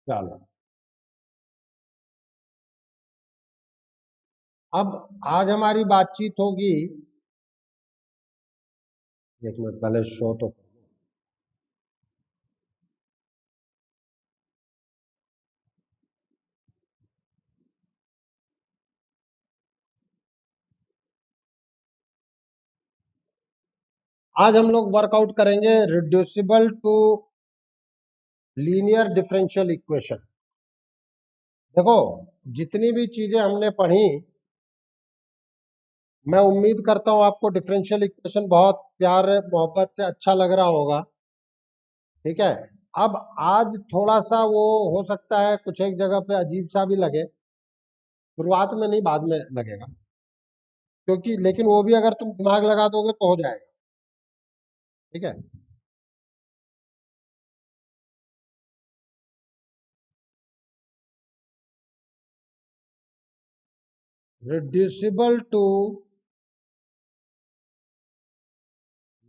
चलो, अब आज हमारी बातचीत होगी। एक मिनट पहले शो तो, आज हम लोग वर्कआउट करेंगे reducible to linear differential equation. देखो, जितनी भी चीजें हमने पढ़ी, मैं उम्मीद करता हूं आपको डिफरेंशियल इक्वेशन बहुत प्यार मोहब्बत से अच्छा लग रहा होगा। ठीक है। अब आज थोड़ा सा वो हो सकता है कुछ एक जगह पे अजीब सा भी लगे, शुरुआत में नहीं, बाद में लगेगा, क्योंकि लेकिन वो भी अगर तुम दिमाग लगा दोगे तो हो जाएगा। ठीक है। Reducible to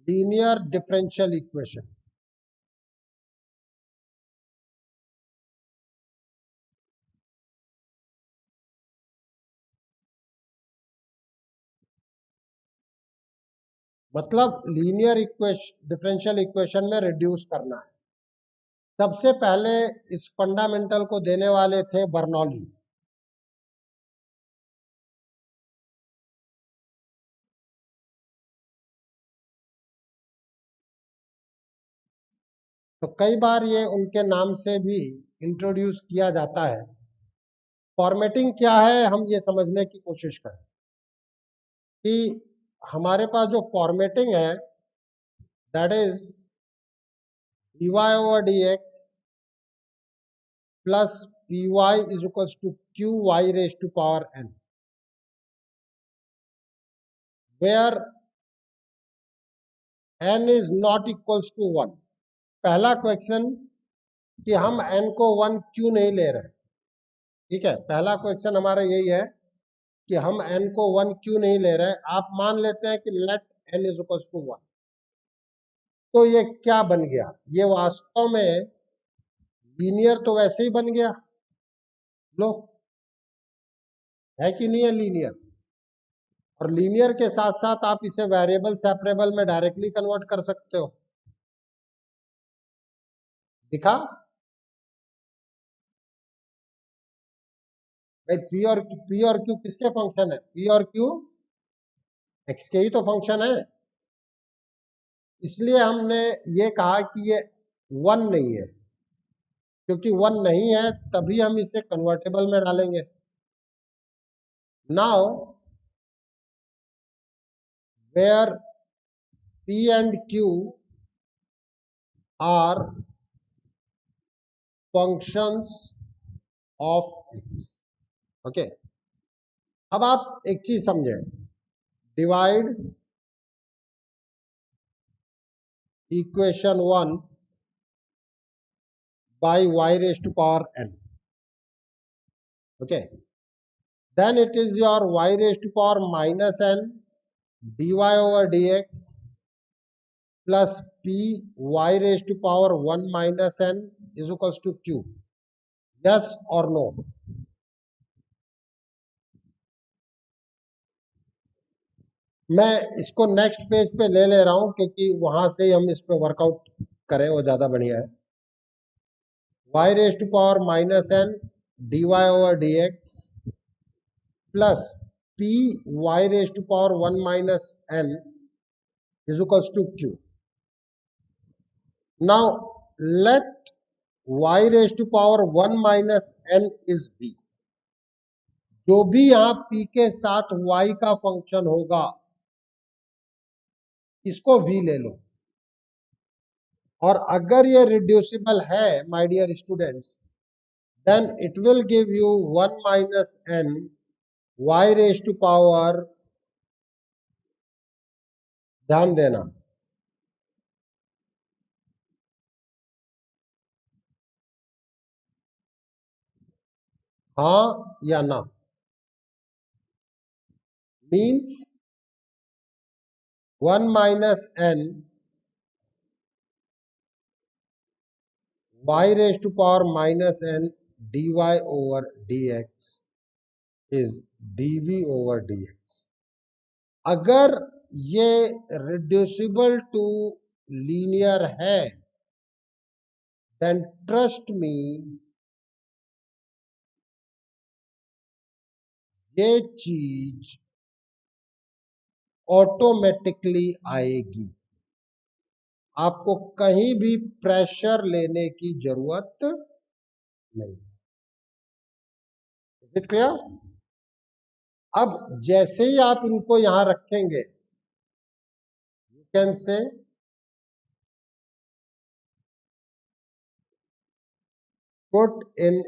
linear differential equation. मतलब लीनियर इक्वेशन डिफरेंशियल इक्वेशन में रिड्यूस करना है। सबसे पहले इस फंडामेंटल को देने वाले थे बर्नौली। तो कई बार ये उनके नाम से भी इंट्रोड्यूस किया जाता है। फॉर्मेटिंग क्या है, हम ये समझने की कोशिश करें कि हमारे पास जो फॉर्मेटिंग है, that is dy over dx plus py is equals to qy raised to power n, where n is not equals to 1। पहला क्वेश्चन कि हम n को 1 क्यों नहीं ले रहे। ठीक है, पहला क्वेश्चन हमारा यही है कि हम n को 1 क्यों नहीं ले रहे। आप मान लेते हैं कि let n is equals to 1, तो ये क्या बन गया, ये वास्तव में लीनियर तो वैसे ही बन गया। लो, है कि नहीं है लीनियर। और लीनियर के साथ साथ आप इसे वेरिएबल सेपरेबल में डायरेक्टली कन्वर्ट कर सकते हो। दिखा भाई, पी और क्यू किसके फंक्शन है, पी और क्यू एक्स के ही तो फंक्शन है। इसलिए हमने ये कहा कि ये 1 नहीं है, क्योंकि 1 नहीं है तभी हम इसे कन्वर्टेबल में डालेंगे। Now where p and q are functions of x। Okay, अब आप एक चीज समझें, divide equation 1 by y raised to power n। okay, then it is your y raised to power minus n dy over dx plus p y raised to power 1 minus n is equals to q। yes or no। मैं इसको next page पे ले रहा हूं, क्योंकि वहां से हम इस पे वर्कआउट करें, वो ज्यादा बढ़िया है। y raised to power minus n dy over dx plus p y raised to power 1 minus n is equals to q। now let y raised to power 1 minus n is b। जो भी यहां p के साथ y का function होगा, इसको v ले लो। और अगर ये रिड्यूसिबल है my dear students, then it will give you 1 minus n y raise to power, ध्यान देना, हाँ या ना, means 1 minus n y raised to power minus n dy over dx is dv over dx. अगर ये reducible to linear है, then trust me, ये चीज ऑटोमेटिकली आएगी, आपको कहीं भी प्रेशर लेने की जरूरत नहीं। Is it clear? अब जैसे ही आप इनको यहां रखेंगे, you can say put in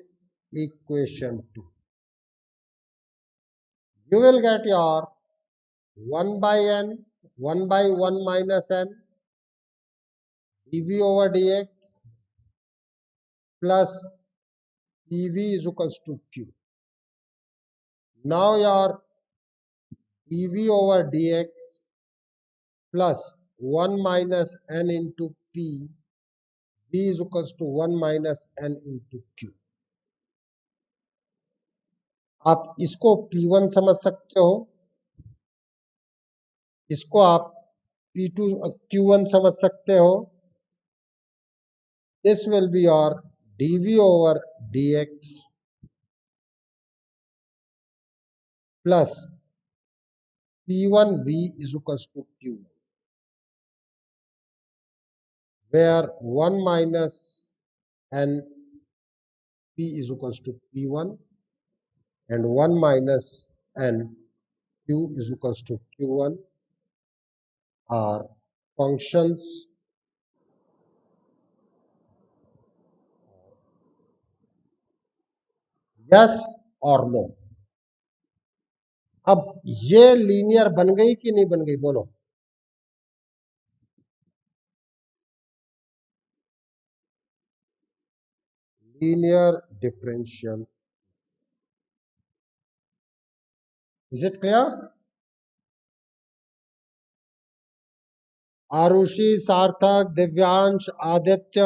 equation 2, you will get your 1 by n, 1 by 1 minus n dv over dx plus pv is equals to q. Now your dv over dx plus 1 minus n into p, v is equals to 1 minus n into q. आप इसको P1 समझ सकते हो, इसको आप P2 Q1 समझ सकते हो. This will be your dv over dx plus P1 v is equals to Q, where 1 minus n p is equals to P1 and 1 minus n q is equals to Q1 are functions yes or no. अब ये linear बन गई कि नहीं बन गई, बोलो. Linear differential. Is it clear? Arushi, Sarthak, Divyansh, Aditya,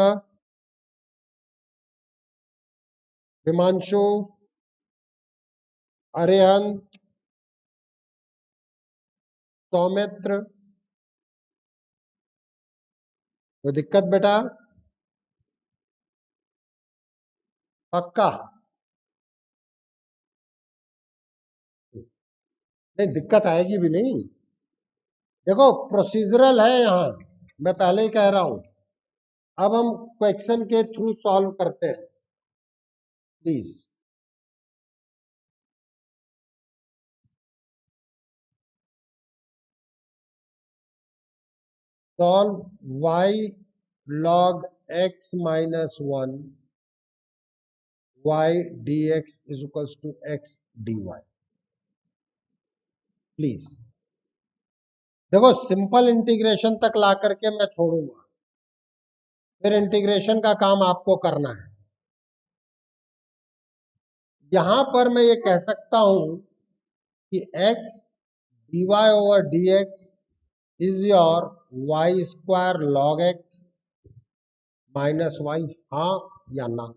Himanshu, Arihant, Soumitra, कोई दिक्कत बेटा? पक्का? नहीं, दिक्कत आएगी भी नहीं. देखो प्रोसीजरल है यहां, मैं पहले ही कह रहा हूं. अब हम क्वेश्चन के थ्रू सॉल्व करते हैं, please. Solve y log x minus 1 y dx is equals to x dy. Please देखो, सिंपल इंटीग्रेशन तक ला करके मैं छोड़ूंगा, फिर इंटीग्रेशन का काम आपको करना है. यहां पर मैं ये कह सकता हूं कि x dy over dx is your y square log x minus y. हाँ या ना?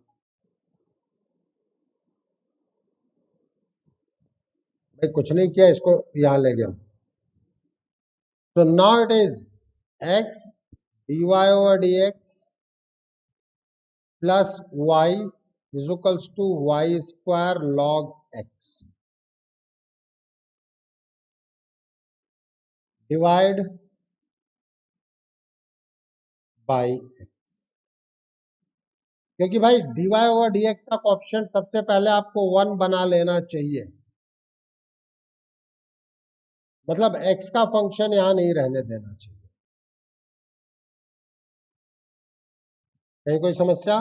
मैं कुछ नहीं किया, इसको यहां ले गया. So now it is x dy over dx plus y is equals to y square log x. Divide by x. क्योंकि भाई dy over dx का कोएफिशिएंट सबसे पहले आपको 1 बना लेना चाहिए. मतलब x का फंक्शन यहां नहीं रहने देना चाहिए. कहीं कोई समस्या?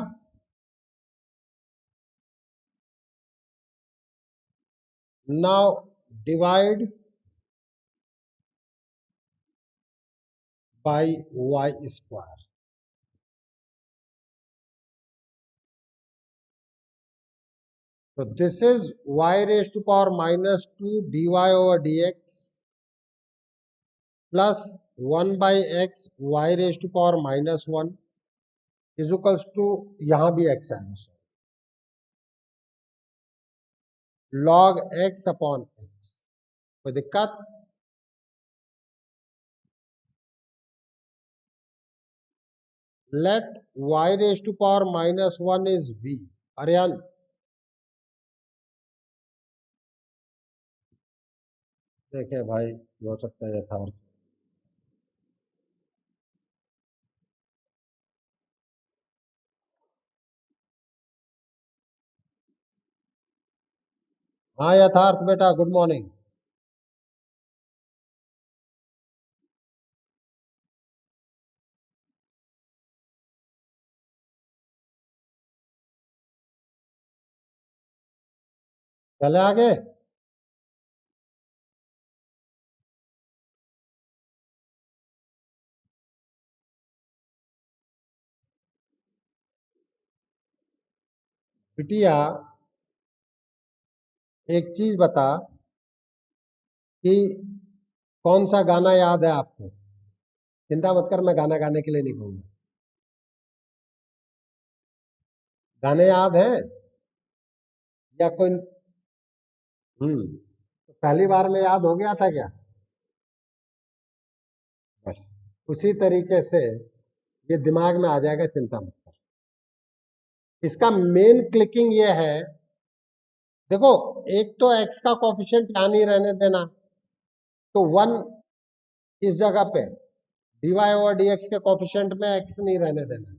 Now divide by y square. So this is y raised to power minus 2 dy over dx plus 1 by x y raised to power minus 1 is equals to, यहां भी x आएगा, log x अपॉन x। कोई दिक्कत? Let y raise to power -1 is v। Arihant, देखें भाई, हो सकता है यथार्थ। हाँ यथार्थ बेटा, गुड मॉर्निंग। चले आगे। बिटिया एक चीज बता कि कौन सा गाना याद है आपको? चिंता मत कर, मैं गाना गाने के लिए नहीं कहूंगा। गाने याद है या कोई? तो पहली बार में याद हो गया था क्या? बस उसी तरीके से ये दिमाग में आ जाएगा, चिंता मत कर। इसका मेन क्लिकिंग ये है, देखो, एक तो x का कोफिशिएंट यहाँ नहीं रहने देना, तो 1 इस जगह पे dy ओवर dx के कोफिशिएंट में x नहीं रहने देना,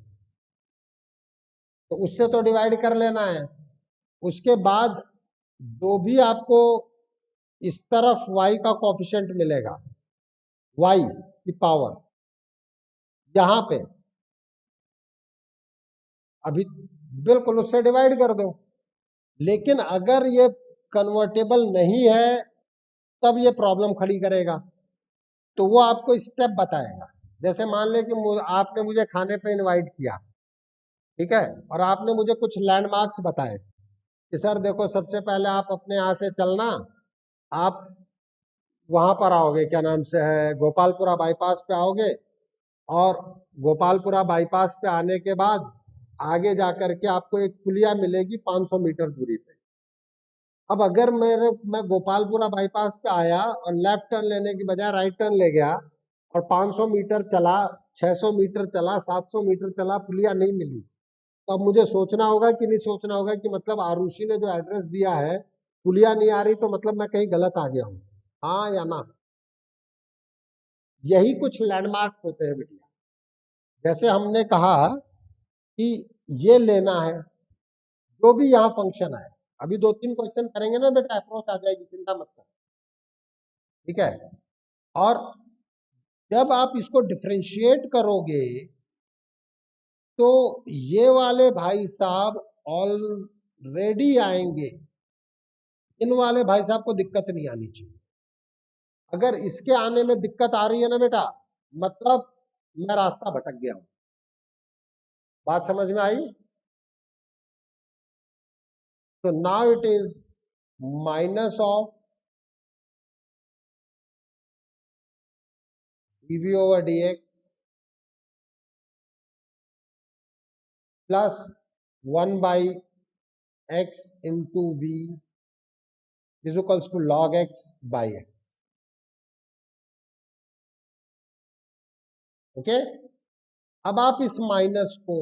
तो उससे तो डिवाइड कर लेना है। उसके बाद जो भी आपको इस तरफ y का कोफिशिएंट मिलेगा, y की पावर यहां पे, अभी बिल्कुल उससे डिवाइड कर दो। लेकिन अगर ये कन्वर्टेबल नहीं है तब ये प्रॉब्लम खड़ी करेगा, तो वो आपको स्टेप बताएगा। जैसे मान ले कि आपने मुझे खाने पे इनवाइट किया, ठीक है, और आपने मुझे कुछ लैंडमार्क्स बताए कि सर देखो, सबसे पहले आप अपने यहाँ से चलना, आप वहां पर आओगे, क्या नाम से है, गोपालपुरा बाईपास पे आओगे, और गोपालपुरा बाईपास पे आने के बाद आगे जाकर के आपको एक पुलिया मिलेगी 500 मीटर दूरी पे। अब अगर मैं गोपालपुरा बाईपास पे आया और लेफ्ट टर्न लेने की बजाय राइट टर्न ले गया और 500 मीटर चला, 600 मीटर चला, 700 मीटर चला, पुलिया नहीं मिली, तो अब मुझे सोचना होगा कि नहीं सोचना होगा कि मतलब आरुषि ने जो एड्रेस दिया है, पुलिया नहीं आ रही, तो मतलब मैं कहीं गलत आ गया हूं, हाँ या ना? यही कुछ लैंडमार्क्स होते हैं बेटिया। जैसे हमने कहा कि ये लेना है, जो भी यहाँ फंक्शन है, अभी 2-3 क्वेश्चन करेंगे ना बेटा, अप्रोच आ जाएगी, चिंता मत कर, ठीक है। और जब आप इसको डिफरेंशिएट करोगे तो ये वाले भाई साहब ऑलरेडी आएंगे, इन वाले भाई साहब को दिक्कत नहीं आनी चाहिए। अगर इसके आने में दिक्कत आ रही है ना बेटा, मतलब मैं रास्ता भटक गया हूं। बात समझ में आई? तो now it is minus of dv over dx plus 1 by x into v is equals to log x by x। Okay, अब आप इस माइनस को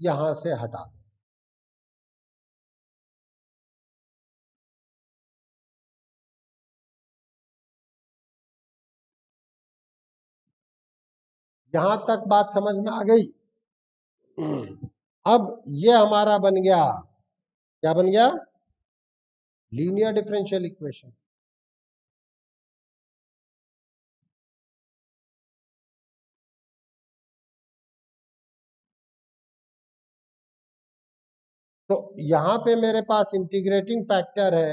यहां से हटा दो। यहां तक बात समझ में आ गई? अब ये हमारा बन गया, क्या बन गया? Linear differential equation. तो यहां पे मेरे पास इंटीग्रेटिंग फैक्टर है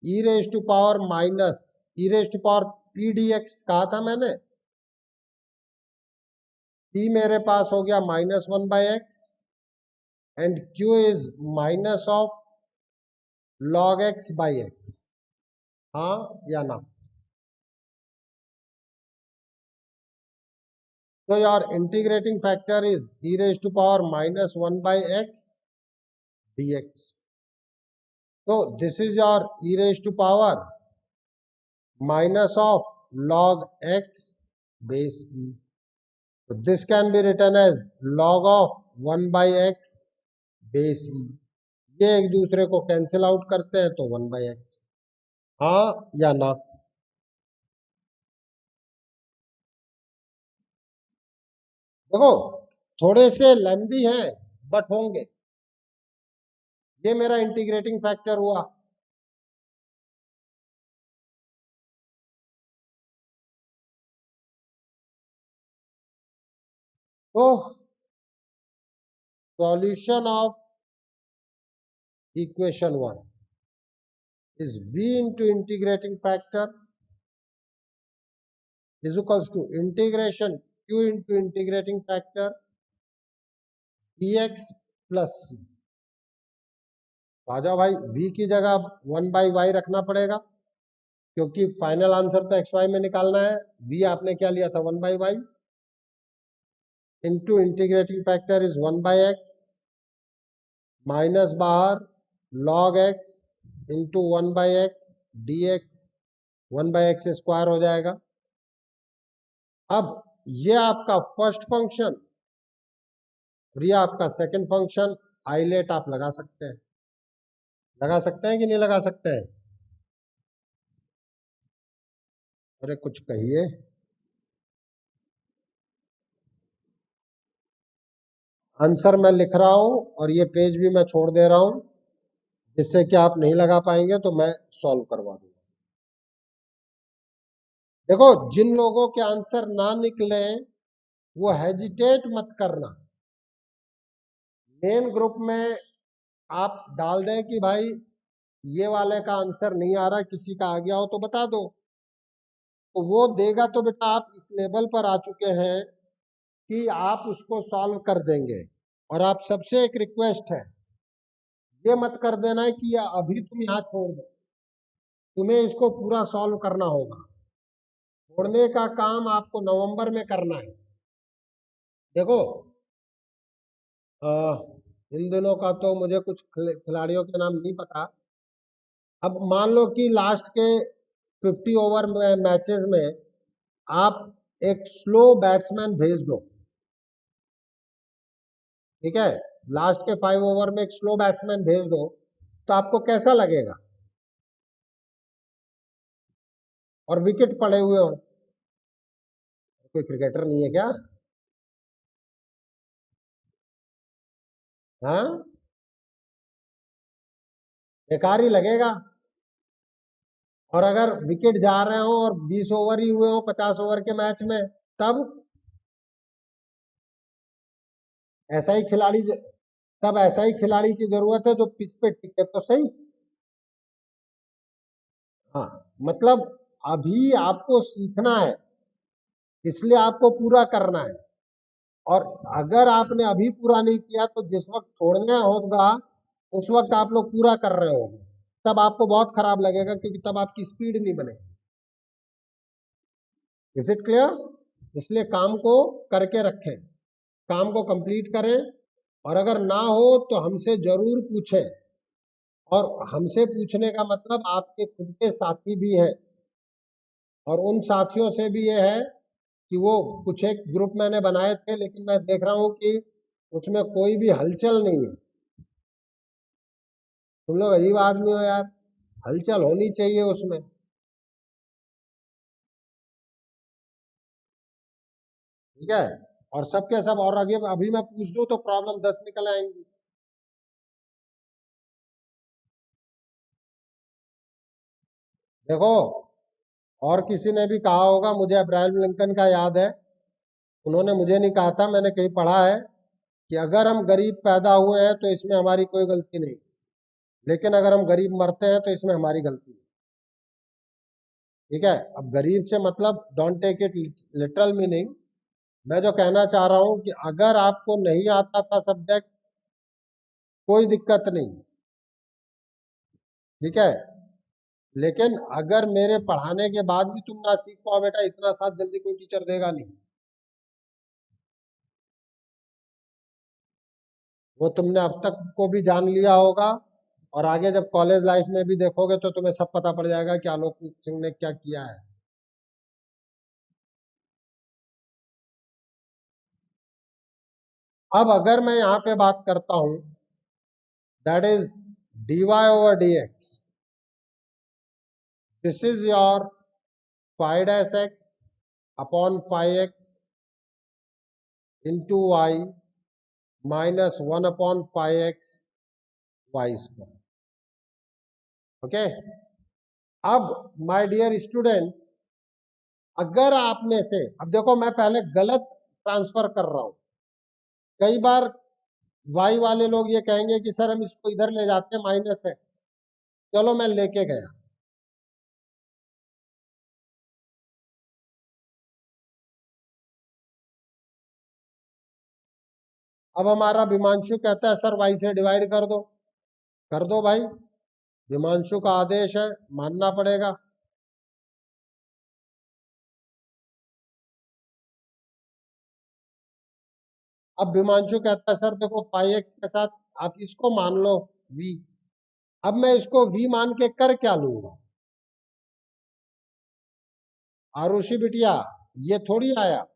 E raise to power minus E raise to power P D X, कहा था मैंने। p मेरे पास हो गया -1/x and q is minus of log x by x, हाँ या ना? So your integrating factor is e raised to power minus 1 by x dx. So this is your e raised to power minus of log x base e. So this can be written as log of 1 by x base e. ये एक दूसरे को cancel out करते हैं तो 1 by x. हाँ या ना? देखो थोड़े से लेंदी हैं बट होंगे. ये मेरा इंटीग्रेटिंग फैक्टर हुआ. तो solution of equation 1 is v into integrating factor is equals to integration q into integrating factor dx plus c. तो आ जाओ भाई, v की जगह 1 by y रखना पड़ेगा क्योंकि फाइनल आंसर तो xy में निकालना है. v आपने क्या लिया था 1 by y into integrating factor is 1 by x minus बाहर log x into 1 by x dx 1 by x square हो जाएगा. अब ये आपका फर्स्ट फंक्शन और ये आपका सेकंड फंक्शन आइलेट आप लगा सकते हैं. लगा सकते हैं कि नहीं लगा सकते हैं? अरे कुछ कहिए. आंसर मैं लिख रहा हूं और ये पेज भी मैं छोड़ दे रहा हूं जिससे कि आप नहीं लगा पाएंगे तो मैं सॉल्व करवा दूंगा. देखो जिन लोगों के आंसर ना निकले वो हेजिटेट मत करना. मेन ग्रुप में आप डाल दें कि भाई ये वाले का आंसर नहीं आ रहा, किसी का आ गया हो तो बता दो. तो वो देगा तो बेटा आप इस लेवल पर आ चुके हैं कि आप उसको सॉल्व कर देंगे. और आप सबसे एक रिक्वेस्ट है, ये मत कर देना है कि अभी तुम यहाँ छोड़ दो. तुम्हें इसको पूरा सॉल्व करना होगा. छोड़ने का काम आपको नवंबर में करना है. देखो इन दिनों का तो मुझे कुछ खिलाड़ियों के नाम नहीं पता. अब मान लो कि लास्ट के 50 ओवर मैचेस में आप एक स्लो बैट्समैन भेज दो. ठीक है, लास्ट के 5 ओवर में एक स्लो बैट्समैन भेज दो तो आपको कैसा लगेगा? और विकेट पड़े हुए हो. कोई क्रिकेटर नहीं है क्या? हाँ, बेकार ही लगेगा. और अगर विकेट जा रहे हो और 20 ओवर ही हुए हो 50 ओवर के मैच में, तब ऐसा ही खिलाड़ी तब ऐसा ही खिलाड़ी की जरूरत है जो पिच पे टिके तो सही. हाँ, मतलब अभी आपको सीखना है इसलिए आपको पूरा करना है. और अगर आपने अभी पूरा नहीं किया तो जिस वक्त छोड़ना होगा उस वक्त आप लोग पूरा कर रहे होंगे, तब आपको बहुत खराब लगेगा क्योंकि तब आपकी स्पीड नहीं बनेगी. Is it clear? इसलिए काम को करके रखें, काम को कंप्लीट करें. और अगर ना हो तो हमसे जरूर पूछें. और हमसे पूछने का मतलब आपके खुद के साथी भी हैं और उन साथियों से भी ये है कि वो कुछ एक ग्रुप मैंने बनाए थे लेकिन मैं देख रहा हूं कि उसमें कोई भी हलचल नहीं है. तुम लोग अजीब आदमी हो यार, हलचल होनी चाहिए उसमें. ठीक है, और सबके सब. और आगे अभी मैं पूछ दूं तो प्रॉब्लम 10 निकल आएंगी. देखो और किसी ने भी कहा होगा, मुझे अब्राहम लिंकन का याद है, उन्होंने मुझे नहीं कहा था, मैंने कहीं पढ़ा है कि अगर हम गरीब पैदा हुए हैं तो इसमें हमारी कोई गलती नहीं, लेकिन अगर हम गरीब मरते हैं तो इसमें हमारी गलती है. ठीक है, अब गरीब से मतलब don't take it literal meaning. मैं जो कहना चाह रहा हूं कि अगर आपको नहीं आता था सब्जेक्ट कोई दिक्कत नहीं. ठीक है, लेकिन अगर मेरे पढ़ाने के बाद भी तुम ना सीख पाओ बेटा, इतना साथ जल्दी कोई टीचर देगा नहीं. वो तुमने अब तक को भी जान लिया होगा, और आगे जब कॉलेज लाइफ में भी देखोगे तो तुम्हें सब पता पड़ जाएगा कि आलोक सिंह ने क्या किया है। अब अगर मैं यहाँ पे बात करता हूं, that is dy over dx, this is your phi dash x upon phi x into y minus 1 upon phi x y square. Okay, अब माय डियर स्टूडेंट, अगर आप में से, अब देखो मैं पहले गलत ट्रांसफर कर रहा हूं। कई बार y वाले लोग ये कहेंगे कि सर हम इसको इधर ले जाते हैं, माइनस है, चलो मैं लेके गया। अब हमारा विमांशु कहता है सर y से डिवाइड कर दो भाई, विमांशु का आदेश है, मानना पड़ेगा। अब विमांशु कहता है सर देखो फाइव एक्स के साथ आप इसको मान लो v। अब मैं इसको v मान के कर क्या लूंगा? आरुषि बिटिया, ये थोड़ी आया।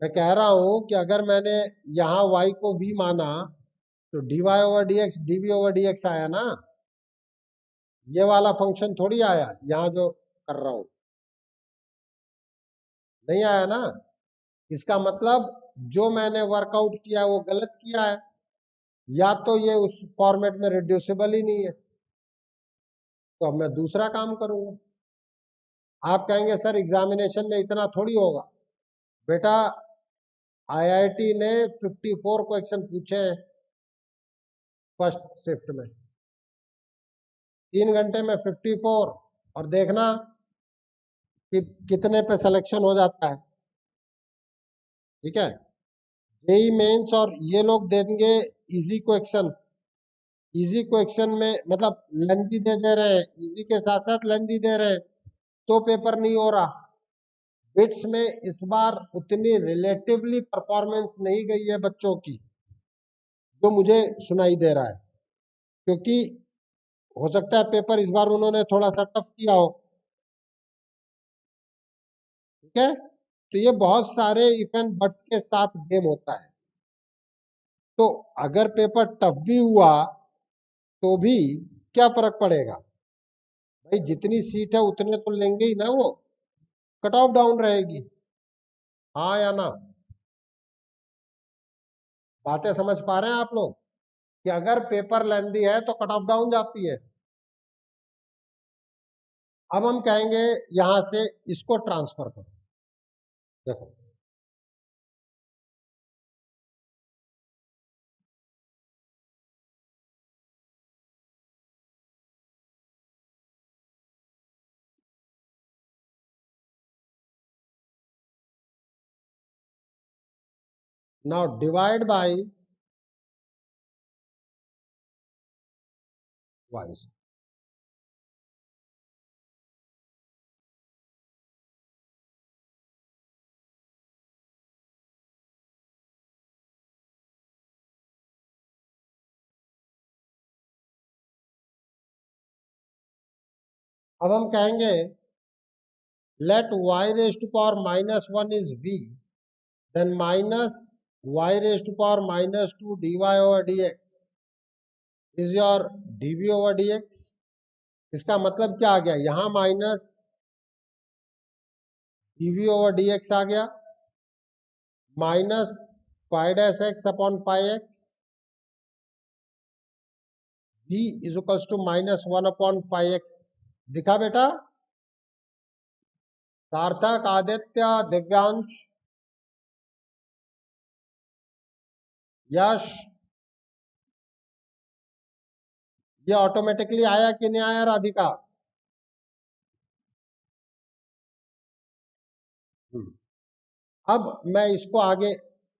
मैं कह रहा हूं कि अगर मैंने यहां y को v माना तो dy over dx dv over dx आया ना, ये वाला फंक्शन थोड़ी आया यहां जो कर रहा हूं, नहीं आया ना। इसका मतलब जो मैंने वर्कआउट किया है वो गलत किया है, या तो ये उस फॉर्मेट में रिड्यूसिबल ही नहीं है, तो अब मैं दूसरा काम करूंगा। आप कहेंगे सर एग्जामिनेशन में इतना थोड़ी होगा। बेटा आईआईटी ने 54 क्वेश्चन पूछे हैं फर्स्ट शिफ्ट में, 3 घंटे में 54, और देखना कि कितने पे सिलेक्शन हो जाता है। ठीक है, जेई मेंस और ये लोग देंगे इजी क्वेश्चन, इजी क्वेश्चन में मतलब लेंथी दे रहे हैं, इजी के साथ साथ लेंथी दे रहे हैं, तो पेपर नहीं हो रहा। बिट्स में इस बार उतनी रिलेटिवली परफॉर्मेंस नहीं गई है बच्चों की जो मुझे सुनाई दे रहा है, क्योंकि हो सकता है पेपर इस बार उन्होंने थोड़ा सा टफ किया हो। ठीक है, तो ये बहुत सारे इफ एंड बट्स के साथ गेम होता है। तो अगर पेपर टफ भी हुआ तो भी क्या फर्क पड़ेगा भाई, जितनी सीट है उतने तो लेंगे ही ना, वो कट ऑफ डाउन रहेगी। हाँ या ना? बातें समझ पा रहे हैं आप लोग कि अगर पेपर लेंदी है तो कट ऑफ डाउन जाती है। अब हम कहेंगे यहां से इसको ट्रांसफर करो। देखो नाउ डिवाइड बाय वाइस। अब हम कहेंगे let y raised to power minus 1 is v, then minus y raised to power minus 2 dy over dx is your dv over dx। इसका मतलब क्या आ गया, यहां माइनस dv over dx आ गया, minus phi dash x upon phi x, v is equals to minus 1 upon phi x। दिखा बेटा? सार्थक, आदित्य, दिव्यांश, यश, ये ऑटोमेटिकली आया कि नहीं आया राधिका? अब मैं इसको आगे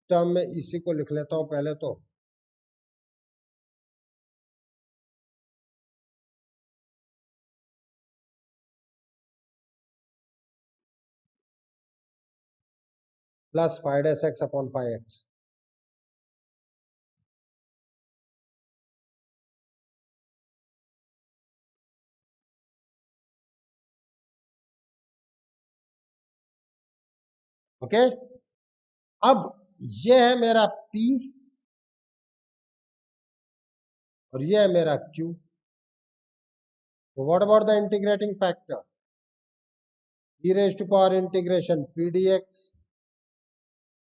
टर्म में इसी को लिख लेता हूं पहले तो। Plus 5 upon 5x। ओके, अब ये है मेरा p और ये है मेरा q। What about the integrating factor? e raised to power integration p dx,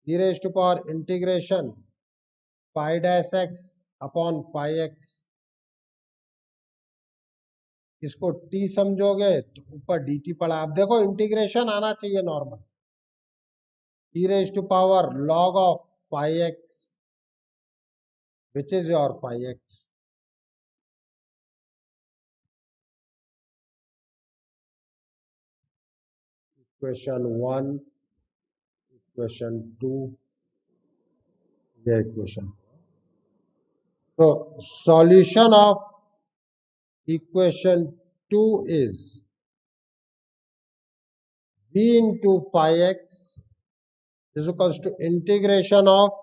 e raised to power integration pi dash x upon pi x. इसको t समझोगे तो ऊपर dt पड़ा। अब देखो इंटीग्रेशन आना चाहिए normal. e raised to power log of pi x, which is your pi x। Equation 1, equation 2, ये इक्वेशन। तो solution of equation 2 is v into phi x is equals to integration of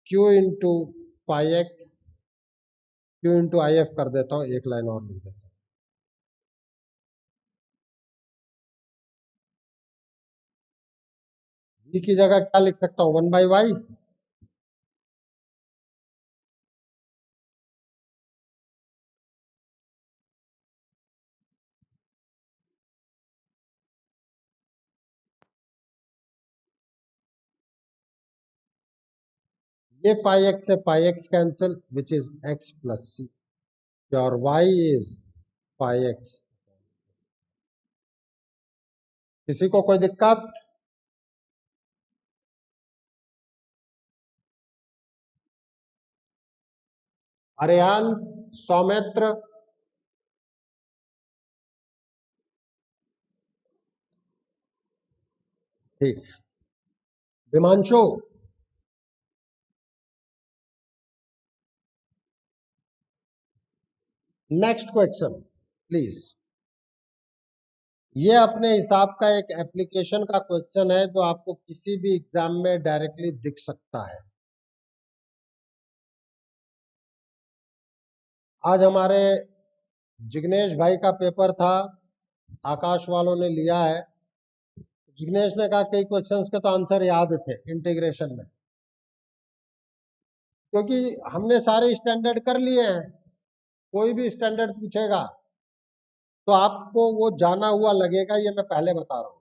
q into phi x। q into if कर देता हूं, एक line और लिख देता हूं। v की जगह क्या लिख सकता हूं? 1 by y। ये phi x से phi x कैंसिल, which is x plus C, और y इज phi x। किसी को कोई दिक्कत? अरिहंत, सौमित्र, ठीक। Vimanshu, next question please. ये अपने हिसाब का एक एप्लीकेशन का क्वेश्चन है जो आपको किसी भी एग्जाम में डायरेक्टली दिख सकता है। आज हमारे जिग्नेश भाई का पेपर था, आकाश वालों ने लिया है। जिग्नेश ने कहा कई क्वेश्चंस के तो आंसर याद थे इंटीग्रेशन में, क्योंकि हमने सारे स्टैंडर्ड कर लिए हैं। कोई भी स्टैंडर्ड पूछेगा तो आपको वो जाना हुआ लगेगा, ये मैं पहले बता रहा हूं।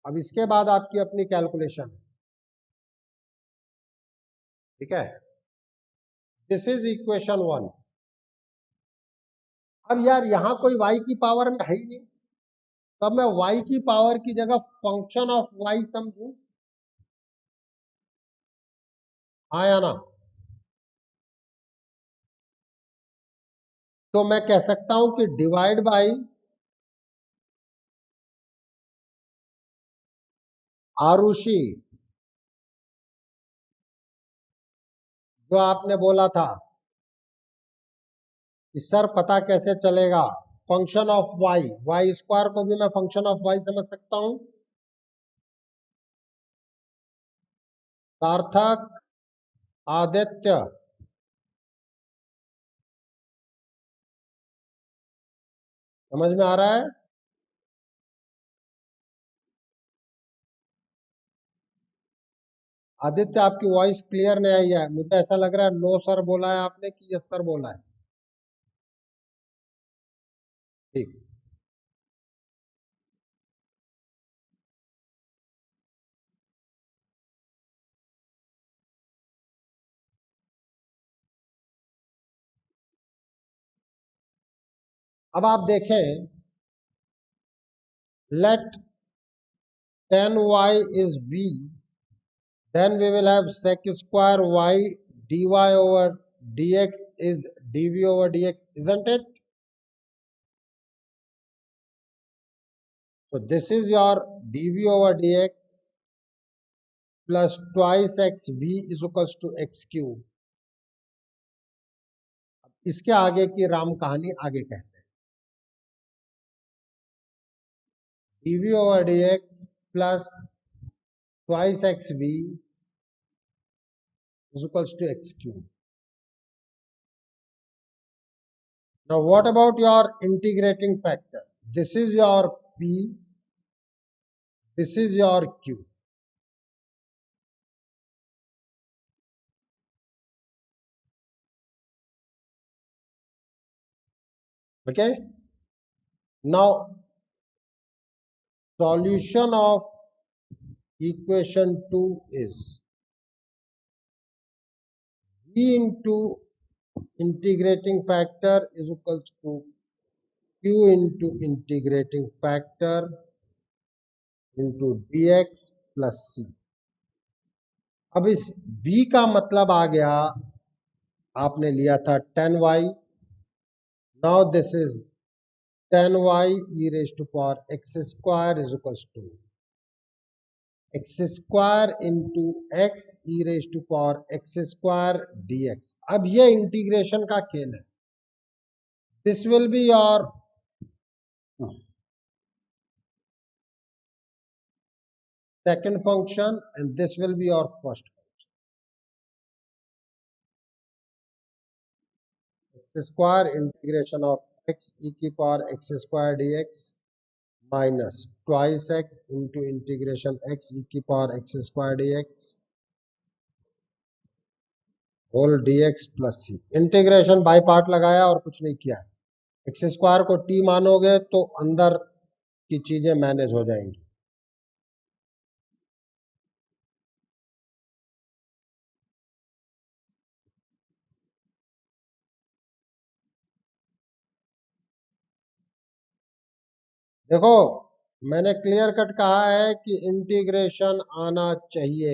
अब इसके बाद आपकी अपनी कैलकुलेशन है, ठीक है। This is equation 1। अब यार यहां कोई y की पावर में है ही नहीं, तब मैं y की पावर की जगह फंक्शन ऑफ y समझू, हाँ या ना? तो मैं कह सकता हूं कि डिवाइड बाई आरुषि, जो आपने बोला था कि सर पता कैसे चलेगा, function of Y, Y square को भी मैं फंक्शन ऑफ वाई समझ सकता हूं। सार्थक, आदित्य, समझ में आ रहा है? आदित्य आपकी वॉइस क्लियर नहीं आई है, मुझे ऐसा लग रहा है नो सर बोला है आपने कि यस सर बोला है। ठीक, अब आप देखें, late tan y is v, then we will have sec square y dy over dx is dv over dx, isn't it? So this is your dv over dx plus twice x v is equals to x cube। इसके आगे की राम कहानी आगे कहते हैं। dv over dx plus twice xv is equals to x cube. Now what about your integrating factor? This is your p, this is your q. Okay. Now solution of equation 2 is v into integrating factor is equals to q into integrating factor into dx plus c. अब इस v का मतलब आ गया, आपने लिया था 10y. Now this is 10y e raised to power x square is equals to x square into x e raised to power x square dx. अब ये इंटीग्रेशन का खेल है. This will be your second function and this will be your first function. X square integration of x e की power x square dx minus twice x into integration x e की power x square dx whole dx plus c. Integration by part लगाया और कुछ नहीं किया. X square को t मानोगे तो अंदर की चीजें मैनेज हो जाएंगी. देखो मैंने क्लियर कट कहा है कि इंटीग्रेशन आना चाहिए.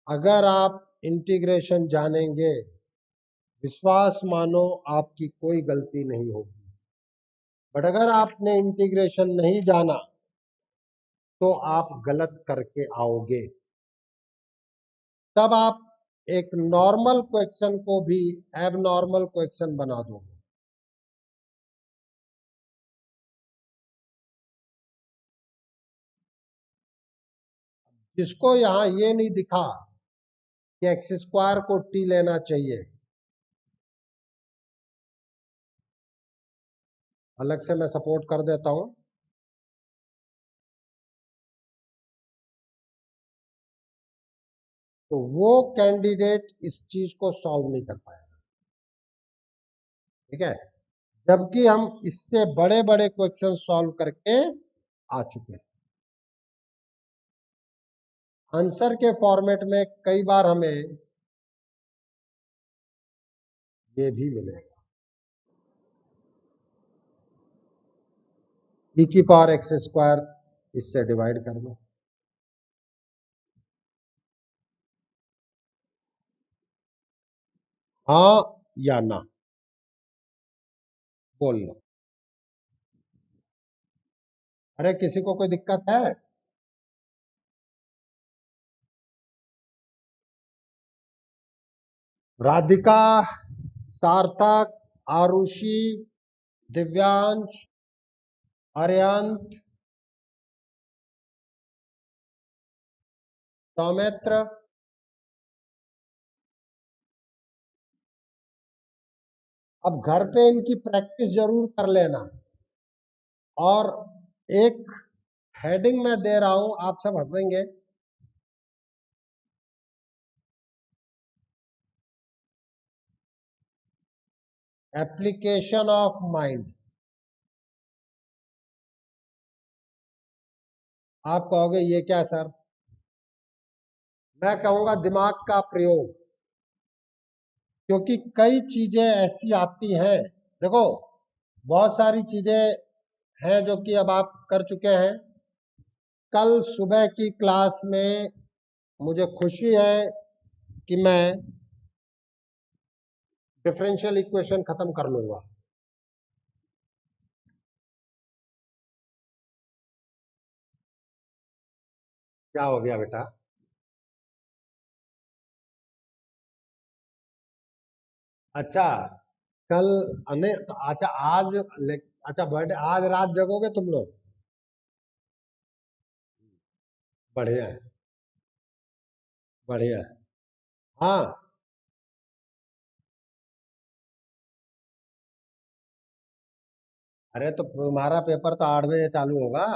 अगर आप इंटीग्रेशन जानेंगे, विश्वास मानो आपकी कोई गलती नहीं होगी. बट अगर आपने इंटीग्रेशन नहीं जाना तो आप गलत करके आओगे. तब आप एक नॉर्मल क्वेश्चन को भी एबनॉर्मल क्वेश्चन बना दोगे. जिसको यहां ये नहीं दिखा कि एक्स स्क्वायर को टी लेना चाहिए, अलग से मैं सपोर्ट कर देता हूं. तो वो कैंडिडेट इस चीज को सॉल्व नहीं कर पाएगा. ठीक है. जबकि हम इससे बड़े बड़े क्वेश्चन सॉल्व करके आ चुके हैं. आंसर के फॉर्मेट में कई बार हमें ये भी मिलेगा, e की पावर एक्स स्क्वायर इससे डिवाइड कर दो. हाँ या ना बोल लो. अरे किसी को कोई दिक्कत है? राधिका, सार्थक, आरुषि, दिव्यांश, आर्यंत, सौमित्र. अब घर पे इनकी प्रैक्टिस जरूर कर लेना. और एक हेडिंग मैं दे रहा हूं, आप सब हंसेंगे. Application of mind. आप कहोगे ये क्या सर? मैं कहूंगा दिमाग का प्रयोग. क्योंकि कई चीजें ऐसी आती हैं, देखो बहुत सारी चीजें हैं जो कि अब आप कर चुके हैं. कल सुबह की क्लास में मुझे खुशी है कि मैं डिफरेंशियल इक्वेशन खत्म कर लूंगा. क्या हो गया बेटा? अच्छा कल अने तो अच्छा आज अच्छा बर्थडे आज रात जगोगे तुम लोग? बढ़िया है, बढ़िया है। हाँ, अरे तो तुम्हारा पेपर तो 8 बजे चालू होगा।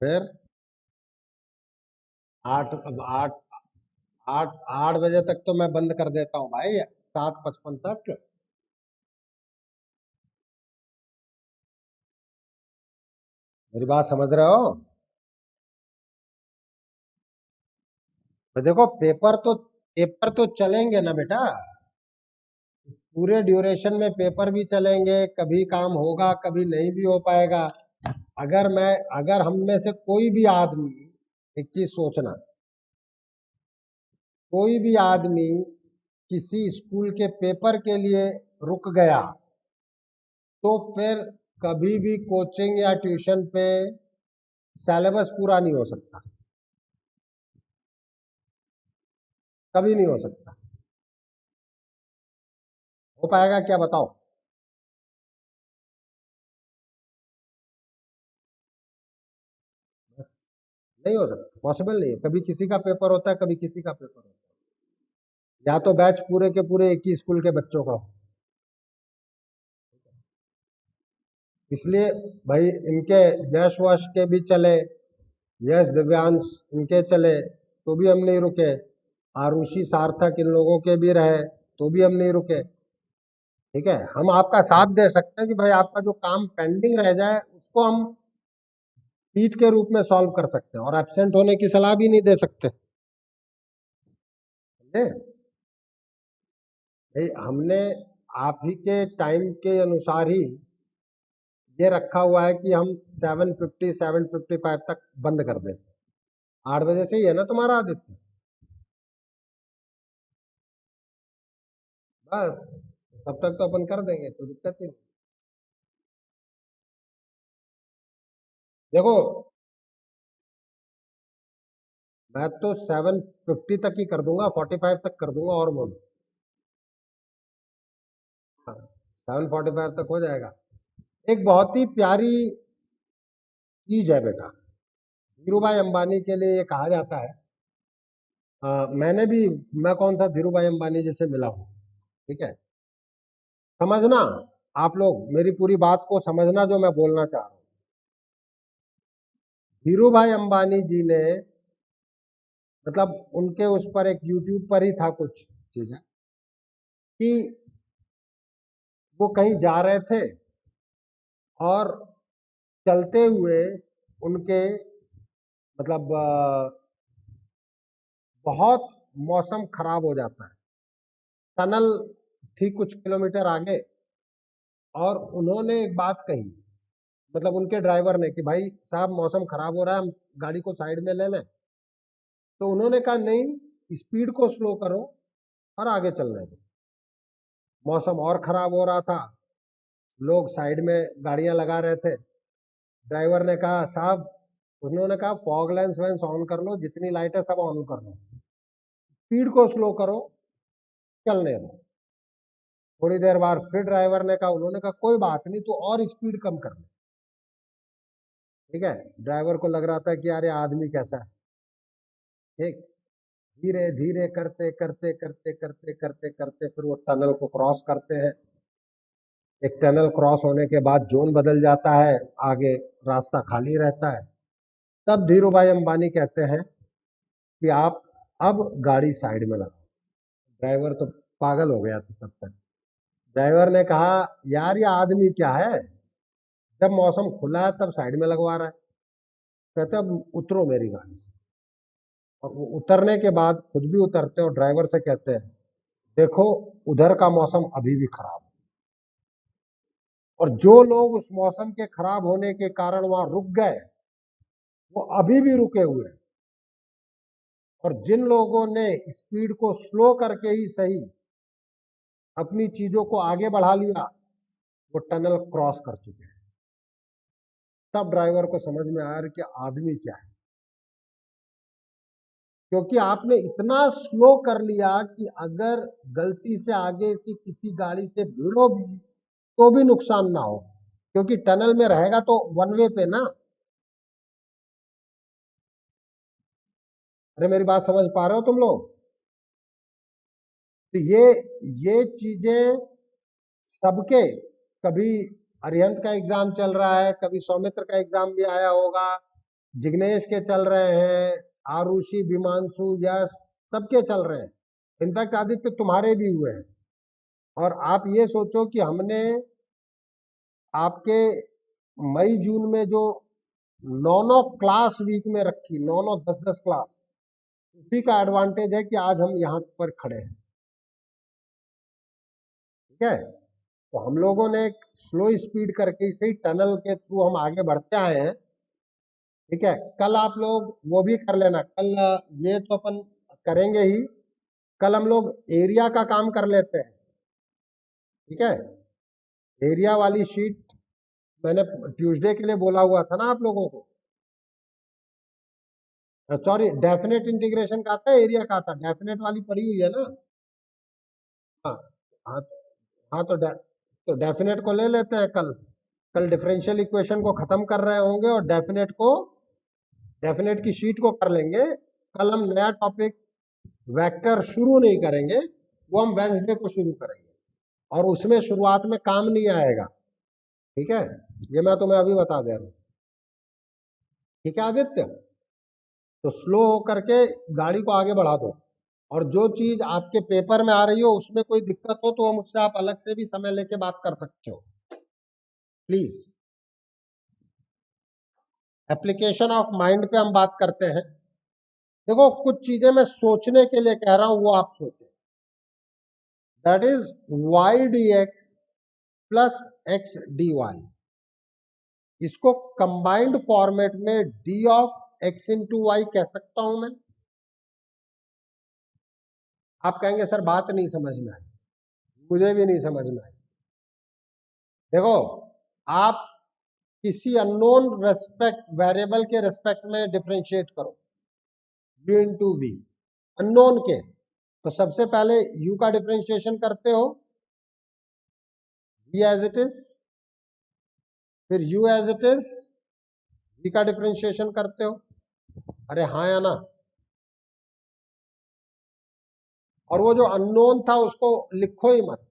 फिर आठ आठ आठ 8 बजे तक तो मैं बंद कर देता हूँ भाई, 7:55 तक। मेरी बात समझ रहे हो? तो देखो, पेपर तो चलेंगे ना बेटा। इस पूरे ड्यूरेशन में पेपर भी चलेंगे, कभी काम होगा कभी नहीं भी हो पाएगा। अगर हम में से कोई भी आदमी, एक चीज सोचना, कोई भी आदमी किसी स्कूल के पेपर के लिए रुक गया तो फिर कभी भी कोचिंग या ट्यूशन पे सिलेबस पूरा नहीं हो सकता, कभी नहीं हो सकता। हो पाएगा क्या बताओ? बस, नहीं हो सकता, पॉसिबल नहीं है। कभी किसी का पेपर होता है, कभी किसी का पेपर होता है, या तो बैच पूरे के पूरे एक ही स्कूल के बच्चों का हो। इसलिए भाई, इनके यश वश के भी चले, यश दिव्यांश इनके चले तो भी हम नहीं रुके, आरुषि सार्थक इन लोगों के भी रहे तो भी हम नहीं रुके। ठीक है, हम आपका साथ दे सकते हैं कि भाई आपका जो काम पेंडिंग रह जाए उसको हम टीट के रूप में सॉल्व कर सकते हैं, और एब्सेंट होने की सलाह भी नहीं दे सकते। समझे? भाई हमने आप ही के टाइम के अनुसार ही ये रखा हुआ है कि हम 7:50 7:55 तक बंद कर दें। 8 बजे से ही है ना तुम्हारा आदित्य? बस, तब तक तो अपन कर देंगे, कोई दिक्कत ही नहीं। देखो, मैं तो 7:50 तक ही कर दूंगा, 45 तक कर दूंगा, और बोलो। हाँ, 7:45 तक हो जाएगा। एक बहुत ही प्यारी चीज है बेटा, धीरू भाई अंबानी के लिए ये कहा जाता है। मैंने भी, मैं कौन सा धीरू भाई अंबानी जी से मिला हूँ। ठीक है, समझना, आप लोग मेरी पूरी बात को समझना जो मैं बोलना चाह रहा हूँ। धीरू भाई अंबानी जी ने, मतलब उनके उस पर एक यूट्यूब पर ही था कुछ चीजें, कि वो कहीं जा रहे थे और चलते हुए उनके, मतलब बहुत मौसम खराब हो जाता है। टनल थी कुछ किलोमीटर आगे, और उन्होंने एक बात कही, मतलब उनके ड्राइवर ने, कि भाई साहब मौसम खराब हो रहा है, हम गाड़ी को साइड में ले लें। तो उन्होंने कहा नहीं, स्पीड को स्लो करो और आगे चलने दो। मौसम और खराब हो रहा था, लोग साइड में गाड़ियां लगा रहे थे। ड्राइवर ने कहा साहब, उन्होंने कहा फॉग लेंस वेंस ऑन कर लो, जितनी लाइट है सब ऑन कर लो, स्पीड को स्लो करो, चलने दो। थोड़ी देर बाद फिर ड्राइवर ने कहा, उन्होंने कहा कोई बात नहीं, तो और स्पीड कम कर ले। ठीक है, ड्राइवर को लग रहा था कि यार ये आदमी कैसा है। ठीक, धीरे धीरे करते करते करते करते करते करते फिर वो टनल को क्रॉस करते हैं। एक टनल क्रॉस होने के बाद जोन बदल जाता है, आगे रास्ता खाली रहता है। तब धीरू भाई अंबानी कहते हैं कि आप अब गाड़ी साइड में लगाओ। ड्राइवर तो पागल हो गया था तब तक। ड्राइवर ने कहा यार ये आदमी क्या है, जब मौसम खुला है तब साइड में लगवा रहा है। कहते अब उतरो मेरी गाड़ी से। और वो उतरने के बाद खुद भी उतरते हैं और ड्राइवर से कहते हैं देखो, उधर का मौसम अभी भी खराब है, और जो लोग उस मौसम के खराब होने के कारण वहां रुक गए वो अभी भी रुके हुए हैं, और जिन लोगों ने स्पीड को स्लो करके ही सही अपनी चीजों को आगे बढ़ा लिया वो टनल क्रॉस कर चुके हैं। तब ड्राइवर को समझ में आया कि आदमी क्या है, क्योंकि आपने इतना स्लो कर लिया कि अगर गलती से आगे की किसी गाड़ी से भिड़ो भी तो भी नुकसान ना हो, क्योंकि टनल में रहेगा तो वन वे पे ना। अरे मेरी बात समझ पा रहे हो तुम लोग? तो ये चीजें सबके, कभी अरिहंत का एग्जाम चल रहा है, कभी सौमित्र का एग्जाम भी आया होगा, जिग्नेश के चल रहे हैं, आरुषि, विमांशु, यश, सबके चल रहे हैं। इनफैक्ट आदित्य तुम्हारे भी हुए हैं। और आप ये सोचो कि हमने आपके मई जून में जो 9 क्लास वीक में रखी, 9 10 क्लास, उसी का एडवांटेज है कि आज हम यहाँ पर खड़े हैं। ठीक है, तो हम लोगों ने एक स्लो स्पीड करके इसी टनल के थ्रू हम आगे बढ़ते आए हैं। ठीक है, कल आप लोग वो भी कर लेना, कल ये तो अपन करेंगे ही, कल हम लोग एरिया का काम कर लेते हैं। ठीक है, एरिया वाली शीट मैंने ट्यूसडे के लिए बोला हुआ था ना आप लोगों को। सॉरी, डेफिनेट इंटीग्रेशन का आता है, एरिया का आता है, डेफिनेट वाली पड़ी हुई है ना। हाँ हाँ, हाँ तो डेफिनेट को ले लेते हैं कल। कल डिफरेंशियल इक्वेशन को खत्म कर रहे होंगे और डेफिनेट की शीट को कर लेंगे। कल हम नया टॉपिक वेक्टर शुरू नहीं करेंगे, वो हम वेंसडे को शुरू करेंगे, और उसमें शुरुआत में काम नहीं आएगा। ठीक है, ये मैं तुम्हें अभी बता दे रहा हूं। ठीक है आदित्य, तो स्लो होकर के गाड़ी को आगे बढ़ा दो, और जो चीज आपके पेपर में आ रही हो उसमें कोई दिक्कत हो तो मुझसे आप अलग से भी समय लेके बात कर सकते हो, प्लीज। एप्लीकेशन ऑफ माइंड पे हम बात करते हैं। देखो, कुछ चीजें मैं सोचने के लिए कह रहा हूं, वो आप सोचो। That is Y D X plus X D Y. इसको कंबाइंड फॉर्मेट में D of X into Y कह सकता हूं मैं। आप कहेंगे सर बात नहीं समझ में आई। मुझे भी नहीं समझ में आई। देखो, आप किसी अननोन रेस्पेक्ट वेरिएबल के रेस्पेक्ट में डिफरेंशिएट करो, u इंटू वी, अननोन के, तो सबसे पहले u का डिफरेंशिएशन करते हो v एज इट इज, फिर u as it is, v का डिफरेंशिएशन करते हो। अरे हाँ या ना? और वो जो अननोन था उसको लिखो ही मत,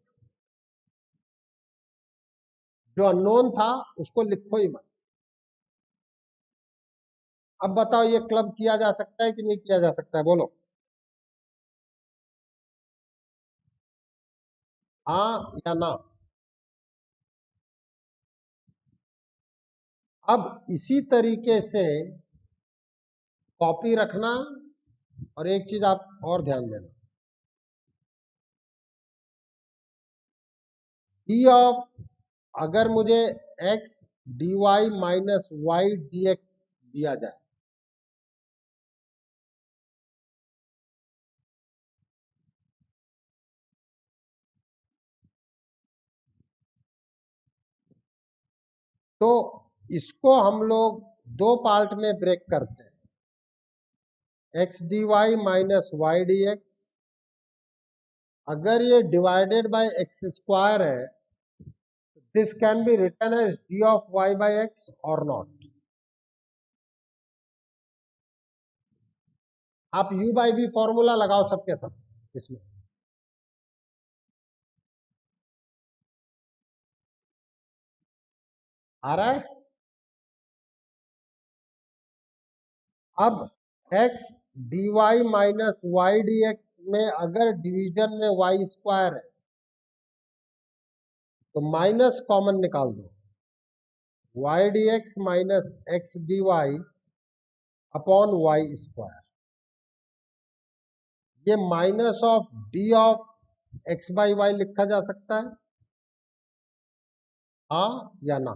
जो अननोन था उसको लिखो ही मत। अब बताओ, ये क्लब किया जा सकता है कि नहीं किया जा सकता है, बोलो। हाँ या ना? अब इसी तरीके से कॉपी रखना, और एक चीज आप और ध्यान देना, डी ऑफ, अगर मुझे x dy minus Y dx दिया जाए, तो इसको हम लोग दो पार्ट में ब्रेक करते हैं, x dy minus Y dx। अगर ये डिवाइडेड बाय एक्स स्क्वायर है, this can be written as D of Y by X और नॉट। आप u बाई v फॉर्मूला लगाओ सबके सब इसमें। आ रहा है? अब x dy minus Y dx में अगर डिवीजन में वाई स्क्वायर है तो माइनस कॉमन निकाल दो, Y dx minus X dy upon Y square. ये minus of D of X by Y लिखा जा सकता है, हाँ या ना?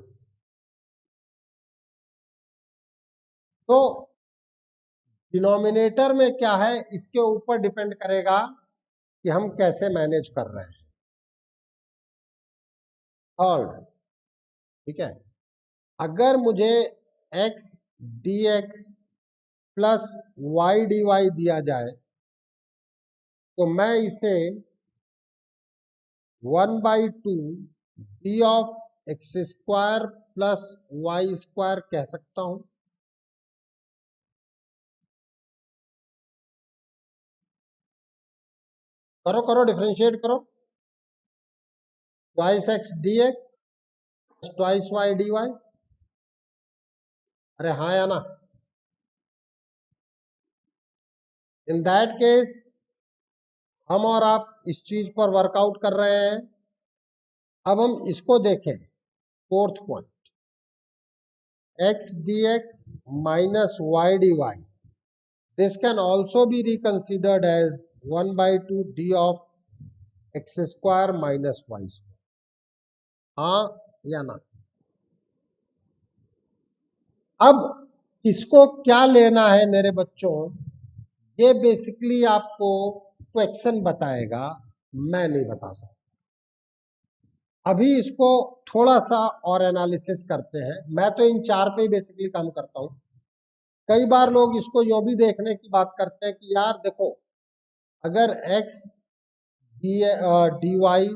तो डिनोमिनेटर में क्या है इसके ऊपर डिपेंड करेगा कि हम कैसे मैनेज कर रहे हैं। थर्ड, ठीक है, अगर मुझे x dx plus Y D Y दिया जाए, तो मैं इसे 1/2 D of X square plus Y square कह सकता हूं। करो करो, डिफरेंशिएट करो। Twice X D X twice Y D Y. अरे हाँ या ना? इन दैट केस हम और आप इस चीज पर वर्कआउट कर रहे हैं। अब हम इसको देखें, fourth point, X D X minus Y D Y, this can also be reconsidered as 1/2 D of X square minus Y square. हाँ या ना? अब इसको क्या लेना है मेरे बच्चों, ये बेसिकली आपको क्वेश्चन बताएगा, मैं नहीं बता सकता। अभी इसको थोड़ा सा और एनालिसिस करते हैं। मैं तो इन चार पे ही बेसिकली काम करता हूं। कई बार लोग इसको यूं भी देखने की बात करते हैं कि यार देखो, अगर x D Y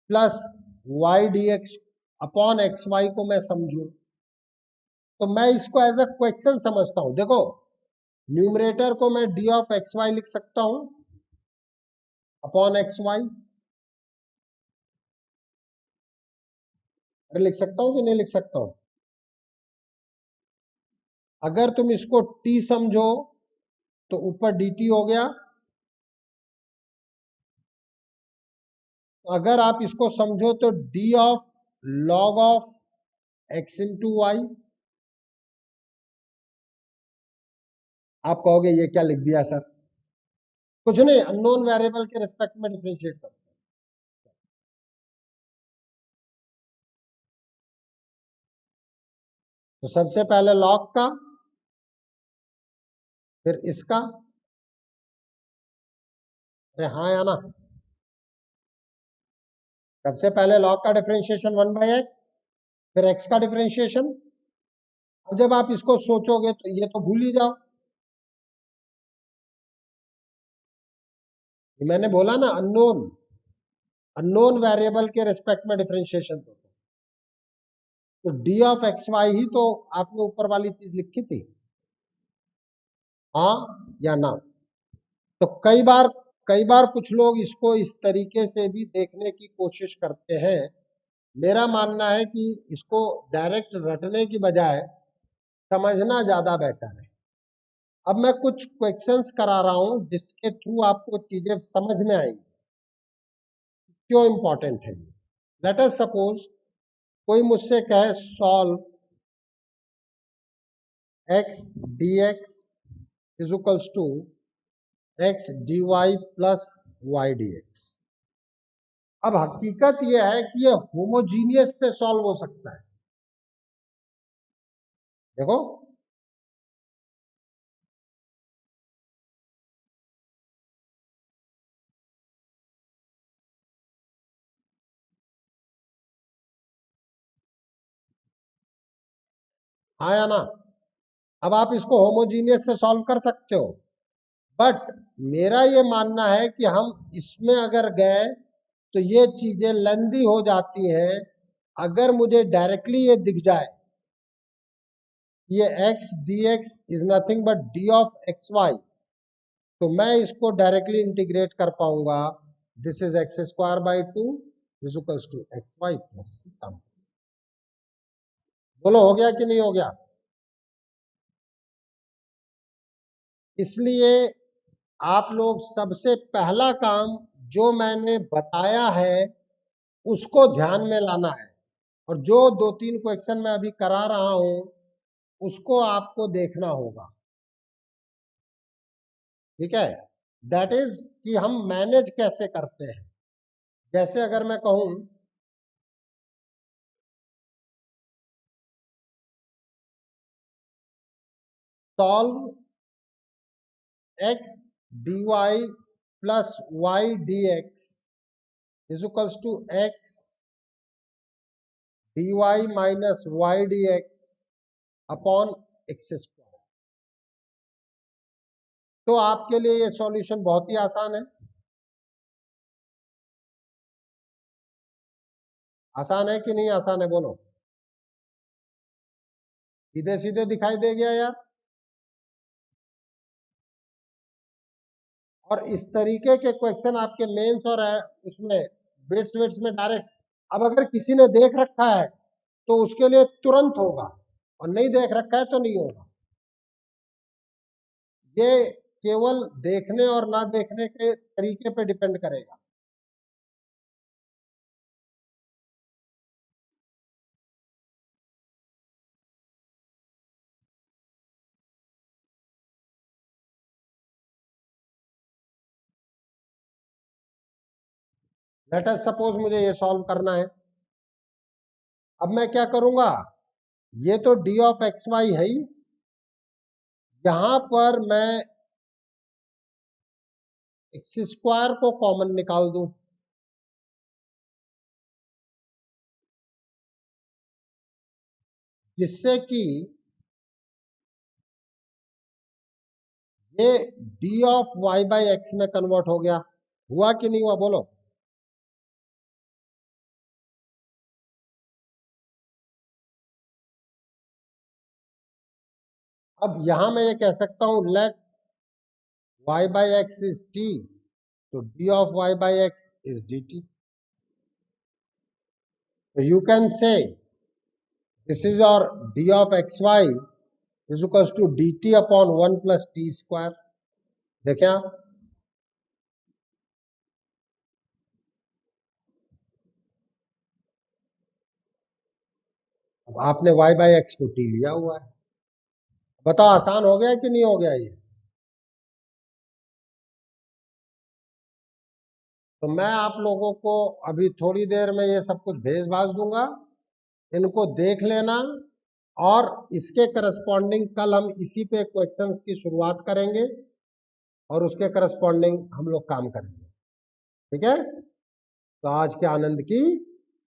plus Y D X upon X Y को मैं समझूं, तो मैं इसको एज अ क्वेश्चन समझता हूं। देखो, न्यूमरेटर को मैं डी ऑफ एक्स वाई लिख सकता हूं अपॉन एक्स वाई। अरे लिख सकता हूं कि नहीं लिख सकता हूं? अगर तुम इसको t समझो तो ऊपर dt हो गया। अगर आप इसको समझो तो d of log of x into Y. आप कहोगे ये क्या लिख दिया सर? कुछ नहीं, अननोन वेरिएबल के रिस्पेक्ट में डिफरेंशिएट करते हैं। तो सबसे पहले log का, फिर इसका। अरे हाँ या ना? सबसे पहले log का डिफरेंशिएशन 1/x, फिर x का डिफरेंशिएशन। अब जब आप इसको सोचोगे तो ये तो भूल ही जाओ। मैंने बोला ना, अननोन वेरिएबल के रिस्पेक्ट में डिफरेंशिएशन तो D of X why he तो आपने ऊपर वाली चीज लिखी थी। हाँ या ना? तो कई बार कुछ लोग इसको इस तरीके से भी देखने की कोशिश करते हैं। मेरा मानना है कि इसको डायरेक्ट रटने की बजाय समझना ज्यादा बेटर है। अब मैं कुछ क्वेश्चंस करा रहा हूं जिसके थ्रू आपको चीजें समझ में आएंगी क्यों इंपॉर्टेंट है। लेट अस सपोज कोई मुझसे कहे solve X D X is equals to X D Y plus Y D X. अब हकीकत यह है कि यह होमोजीनियस से सॉल्व हो सकता है। देखो, हाँ या ना? अब आप इसको होमोजीनियस से सॉल्व कर सकते हो, बट मेरा ये मानना है कि हम इसमें अगर गए तो ये चीजें लेंदी हो जाती हैं। अगर मुझे डायरेक्टली ये दिख जाए, ये x dx is nothing but d of X Y, तो मैं इसको डायरेक्टली इंटीग्रेट कर पाऊंगा। This is X square by two is equals to X Y plus. बोलो हो गया कि नहीं हो गया? इसलिए आप लोग सबसे पहला काम जो मैंने बताया है उसको ध्यान में लाना है, और जो 2-3 क्वेश्चन मैं अभी करा रहा हूं उसको आपको देखना होगा। ठीक है? दैट इज कि हम मैनेज कैसे करते हैं। जैसे अगर मैं कहूं solve X D Y plus Y D X is equals to X D Y minus Y D X upon X square, तो आपके लिए ये सॉल्यूशन बहुत ही आसान है। आसान है कि नहीं आसान है? बोलो। सीधे सीधे दिखाई दे गया यार। और इस तरीके के क्वेश्चन आपके मेंस और उसमें बिट्स विट्स में डायरेक्ट, अब अगर किसी ने देख रखा है तो उसके लिए तुरंत होगा, और नहीं देख रखा है तो नहीं होगा। ये केवल देखने और ना देखने के तरीके पे डिपेंड करेगा। लेट अस सपोज मुझे ये सॉल्व करना है। अब मैं क्या करूंगा, ये तो डी ऑफ एक्स वाई है ही, यहां पर मैं एक्स स्क्वायर को कॉमन निकाल दूं, जिससे कि ये D of Y by X में कन्वर्ट हो गया। हुआ कि नहीं हुआ बोलो? अब यहां मैं ये कह सकता हूं late y by x is t, so d of y by x is dt. So you can say this is your d of xy is equals to dt upon 1 plus t square. देखें आप, अब आपने y by x को t लिया हुआ है। बताओ आसान हो गया कि नहीं हो गया ये? तो मैं आप लोगों को अभी थोड़ी देर में ये सब कुछ भेज भाज दूंगा, इनको देख लेना, और इसके करस्पॉन्डिंग कल हम इसी पे क्वेश्चंस की शुरुआत करेंगे और उसके करस्पॉन्डिंग हम लोग काम करेंगे। ठीक है, तो आज के आनंद की